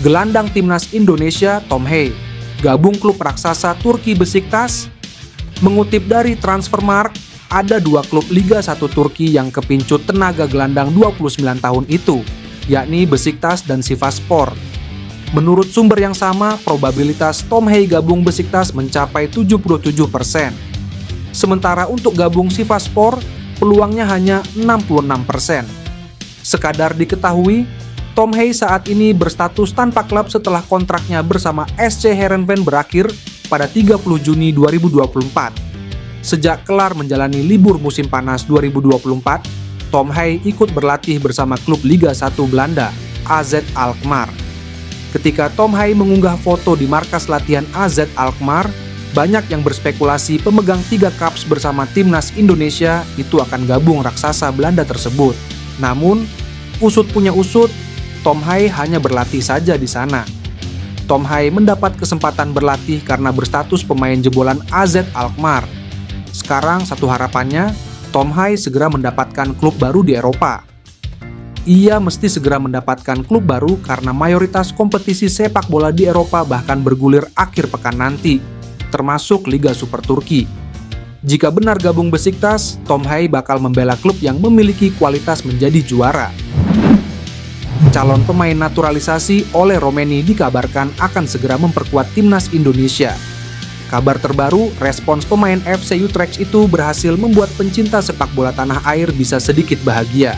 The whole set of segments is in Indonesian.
Gelandang timnas Indonesia Tom Hei gabung klub raksasa Turki Besiktas. Mengutip dari Transfermarkt, ada 2 klub Liga 1 Turki yang kepincut tenaga gelandang 29 tahun itu, yakni Besiktas dan Sivasspor. Menurut sumber yang sama, probabilitas Tom Hei gabung Besiktas mencapai 77%. Sementara untuk gabung Sivasspor, peluangnya hanya 66%. Sekadar diketahui, Tom Hei saat ini berstatus tanpa klub setelah kontraknya bersama SC Heerenveen berakhir pada 30 Juni 2024. Sejak kelar menjalani libur musim panas 2024, Tom Hei ikut berlatih bersama klub Liga 1 Belanda, AZ Alkmaar. Ketika Tom Hei mengunggah foto di markas latihan AZ Alkmaar, banyak yang berspekulasi pemegang 3 caps bersama timnas Indonesia itu akan gabung raksasa Belanda tersebut. Namun, usut punya usut, Tom Hei hanya berlatih saja di sana. Tom Hei mendapat kesempatan berlatih karena berstatus pemain jebolan AZ Alkmaar. Sekarang satu harapannya, Tom Hei segera mendapatkan klub baru di Eropa. Ia mesti segera mendapatkan klub baru karena mayoritas kompetisi sepak bola di Eropa bahkan bergulir akhir pekan nanti, termasuk Liga Super Turki. Jika benar gabung Besiktas, Tom Hei bakal membela klub yang memiliki kualitas menjadi juara. Calon pemain naturalisasi Ole Romeni dikabarkan akan segera memperkuat timnas Indonesia. Kabar terbaru, respons pemain FC Utrecht itu berhasil membuat pencinta sepak bola tanah air bisa sedikit bahagia.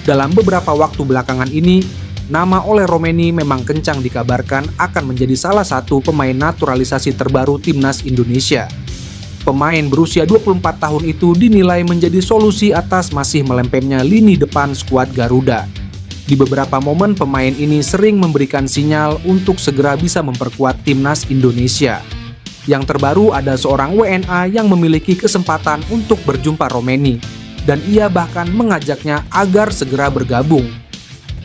Dalam beberapa waktu belakangan ini, nama Ole Romeni memang kencang dikabarkan akan menjadi salah satu pemain naturalisasi terbaru timnas Indonesia. Pemain berusia 24 tahun itu dinilai menjadi solusi atas masih melempemnya lini depan skuad Garuda. Di beberapa momen pemain ini sering memberikan sinyal untuk segera bisa memperkuat timnas Indonesia. Yang terbaru ada seorang WNA yang memiliki kesempatan untuk berjumpa Romeni, dan ia bahkan mengajaknya agar segera bergabung.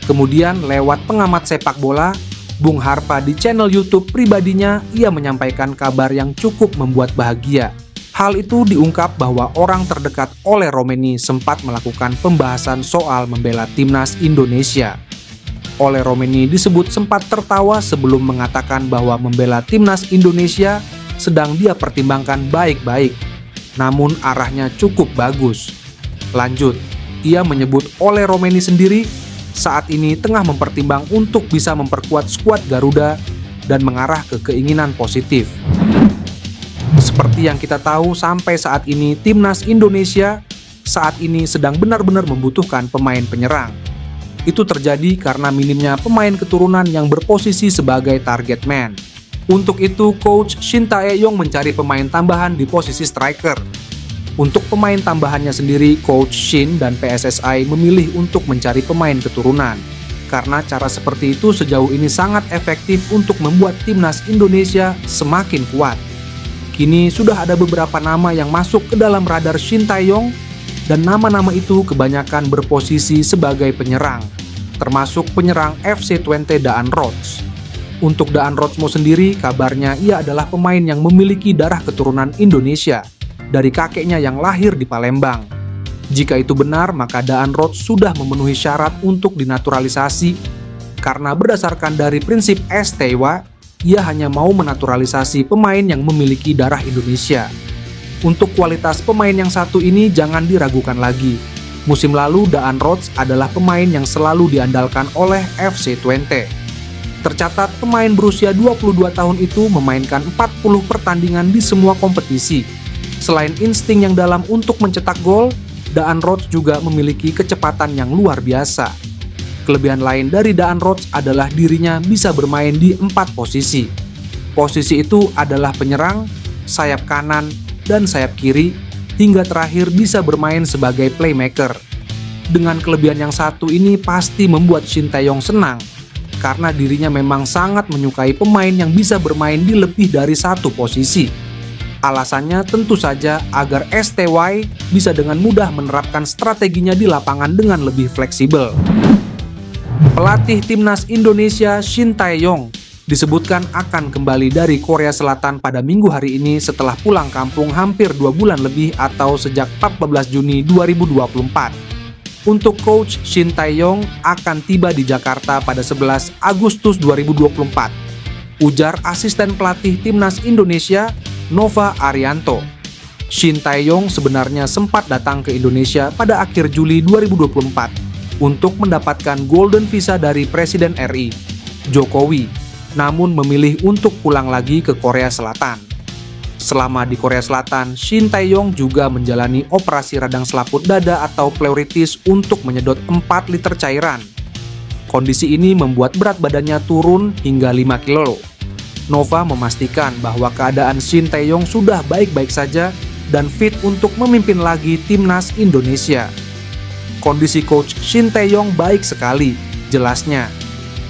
Kemudian lewat pengamat sepak bola, Bung Harpa di channel YouTube pribadinya, ia menyampaikan kabar yang cukup membuat bahagia. Hal itu diungkap bahwa orang terdekat Ole Romeni sempat melakukan pembahasan soal membela timnas Indonesia. Ole Romeni disebut sempat tertawa sebelum mengatakan bahwa membela timnas Indonesia sedang dia pertimbangkan baik-baik, namun arahnya cukup bagus. Lanjut, ia menyebut Ole Romeni sendiri saat ini tengah mempertimbang untuk bisa memperkuat skuad Garuda dan mengarah ke keinginan positif. Seperti yang kita tahu, sampai saat ini timnas Indonesia saat ini sedang benar-benar membutuhkan pemain penyerang. Itu terjadi karena minimnya pemain keturunan yang berposisi sebagai target man. Untuk itu, Coach Shin Tae-yong mencari pemain tambahan di posisi striker. Untuk pemain tambahannya sendiri, Coach Shin dan PSSI memilih untuk mencari pemain keturunan. Karena cara seperti itu sejauh ini sangat efektif untuk membuat timnas Indonesia semakin kuat. Kini sudah ada beberapa nama yang masuk ke dalam radar Shin Tae-yong, dan nama-nama itu kebanyakan berposisi sebagai penyerang, termasuk penyerang FC Twente Daan Rots. Untuk Daan Rotsmo sendiri, kabarnya ia adalah pemain yang memiliki darah keturunan Indonesia dari kakeknya yang lahir di Palembang. Jika itu benar, maka Daan Rots sudah memenuhi syarat untuk dinaturalisasi, karena berdasarkan dari prinsip STEWA, ia hanya mau menaturalisasi pemain yang memiliki darah Indonesia. Untuk kualitas pemain yang satu ini jangan diragukan lagi. Musim lalu Daan Rots adalah pemain yang selalu diandalkan oleh FC Twente. Tercatat pemain berusia 22 tahun itu memainkan 40 pertandingan di semua kompetisi. Selain insting yang dalam untuk mencetak gol, Daan Rots juga memiliki kecepatan yang luar biasa. Kelebihan lain dari Daan Rots adalah dirinya bisa bermain di 4 posisi. Posisi itu adalah penyerang, sayap kanan, dan sayap kiri, hingga terakhir bisa bermain sebagai playmaker. Dengan kelebihan yang satu ini pasti membuat Shin Tae-yong senang, karena dirinya memang sangat menyukai pemain yang bisa bermain di lebih dari satu posisi. Alasannya tentu saja agar STY bisa dengan mudah menerapkan strateginya di lapangan dengan lebih fleksibel. Pelatih timnas Indonesia Shin Tae-yong disebutkan akan kembali dari Korea Selatan pada Minggu hari ini setelah pulang kampung hampir 2 bulan lebih atau sejak 14 Juni 2024. untuk Coach Shin Tae-yong akan tiba di Jakarta pada 11 Agustus 2024, ujar asisten pelatih Timnas Indonesia Nova Arianto. Shin Tae-yong sebenarnya sempat datang ke Indonesia pada akhir Juli 2024 untuk mendapatkan Golden Visa dari Presiden RI, Jokowi, namun memilih untuk pulang lagi ke Korea Selatan. Selama di Korea Selatan, Shin Tae-yong juga menjalani operasi radang selaput dada atau pleuritis untuk menyedot 4 liter cairan. Kondisi ini membuat berat badannya turun hingga 5 kilo. Nova memastikan bahwa keadaan Shin Tae-yong sudah baik-baik saja dan fit untuk memimpin lagi Timnas Indonesia. Kondisi Coach Shin Tae-yong baik sekali, jelasnya.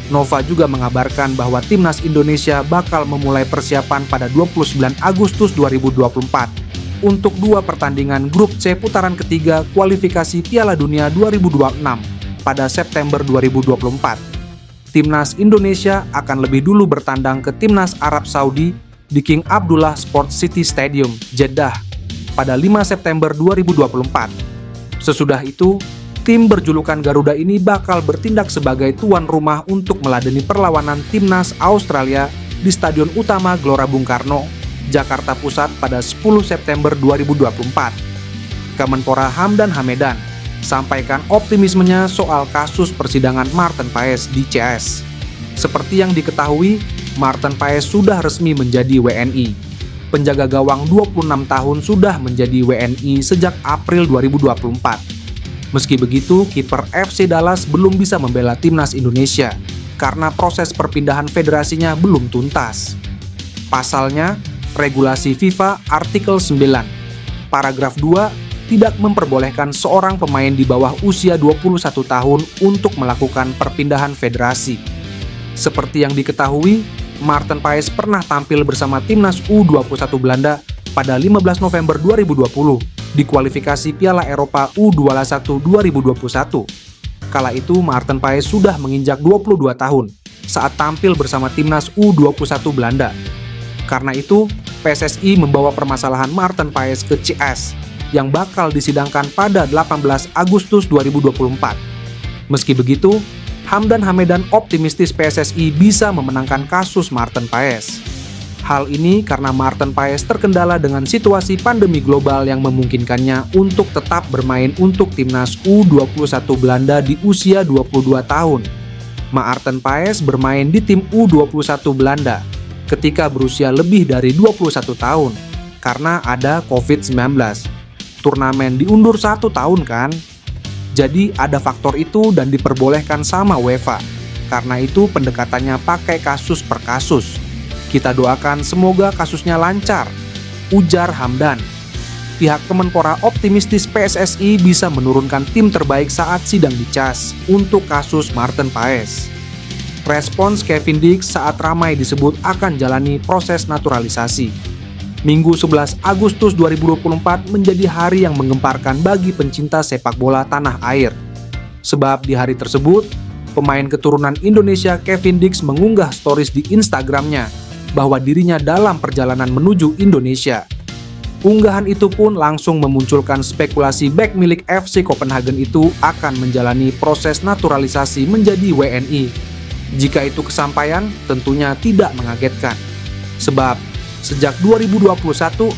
Nova juga mengabarkan bahwa Timnas Indonesia bakal memulai persiapan pada 29 Agustus 2024 untuk 2 pertandingan grup C putaran ketiga kualifikasi Piala Dunia 2026 pada September 2024. Timnas Indonesia akan lebih dulu bertandang ke Timnas Arab Saudi di King Abdullah Sports City Stadium, Jeddah pada 5 September 2024. Sesudah itu, tim berjulukan Garuda ini bakal bertindak sebagai tuan rumah untuk meladeni perlawanan Timnas Australia di Stadion Utama Gelora Bung Karno, Jakarta Pusat pada 10 September 2024. Kemenpora Hamdan Hamedan sampaikan optimismenya soal kasus persidangan Maarten Paes di CS. Seperti yang diketahui, Maarten Paes sudah resmi menjadi WNI. Penjaga gawang 26 tahun sudah menjadi WNI sejak April 2024. Meski begitu, kiper FC Dallas belum bisa membela Timnas Indonesia karena proses perpindahan federasinya belum tuntas. Pasalnya, regulasi FIFA artikel 9, paragraf 2 tidak memperbolehkan seorang pemain di bawah usia 21 tahun untuk melakukan perpindahan federasi. Seperti yang diketahui, Maarten Paes pernah tampil bersama Timnas U21 Belanda pada 15 November 2020 di kualifikasi Piala Eropa U21 2021. Kala itu Maarten Paes sudah menginjak 22 tahun saat tampil bersama Timnas U21 Belanda. Karena itu, PSSI membawa permasalahan Maarten Paes ke CS yang bakal disidangkan pada 18 Agustus 2024. Meski begitu, Hamdan Hamedan optimistis PSSI bisa memenangkan kasus Maarten Paes. Hal ini karena Maarten Paes terkendala dengan situasi pandemi global yang memungkinkannya untuk tetap bermain untuk Timnas U21 Belanda di usia 22 tahun. Maarten Paes bermain di tim U21 Belanda ketika berusia lebih dari 21 tahun karena ada COVID-19. Turnamen diundur 1 tahun kan? Jadi ada faktor itu dan diperbolehkan sama UEFA. Karena itu pendekatannya pakai kasus per kasus. Kita doakan semoga kasusnya lancar, ujar Hamdan. Pihak Kemenpora optimistis PSSI bisa menurunkan tim terbaik saat sidang di CAS untuk kasus Maarten Paes. Respons Kevin Dix saat ramai disebut akan jalani proses naturalisasi. Minggu 11 Agustus 2024 menjadi hari yang menggemparkan bagi pencinta sepak bola tanah air. Sebab di hari tersebut, pemain keturunan Indonesia Kevin Dix mengunggah stories di Instagramnya bahwa dirinya dalam perjalanan menuju Indonesia. Unggahan itu pun langsung memunculkan spekulasi bek milik FC Copenhagen itu akan menjalani proses naturalisasi menjadi WNI. Jika itu kesampaian, tentunya tidak mengagetkan. Sebab, sejak 2021,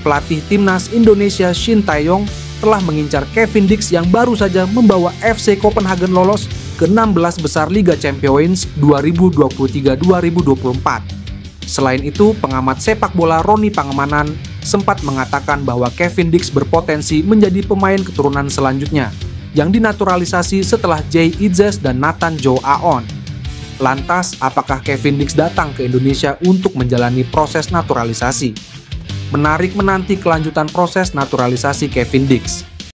pelatih Timnas Indonesia Shin Tae-yong telah mengincar Kevin Dix yang baru saja membawa FC Copenhagen lolos ke 16 besar Liga Champions 2023-2024. Selain itu, pengamat sepak bola Roni Pangemanan sempat mengatakan bahwa Kevin Dix berpotensi menjadi pemain keturunan selanjutnya yang dinaturalisasi setelah Jay Idzes dan Nathan Joe Aon. Lantas, apakah Kevin Dix datang ke Indonesia untuk menjalani proses naturalisasi? Menarik menanti kelanjutan proses naturalisasi Kevin Dix.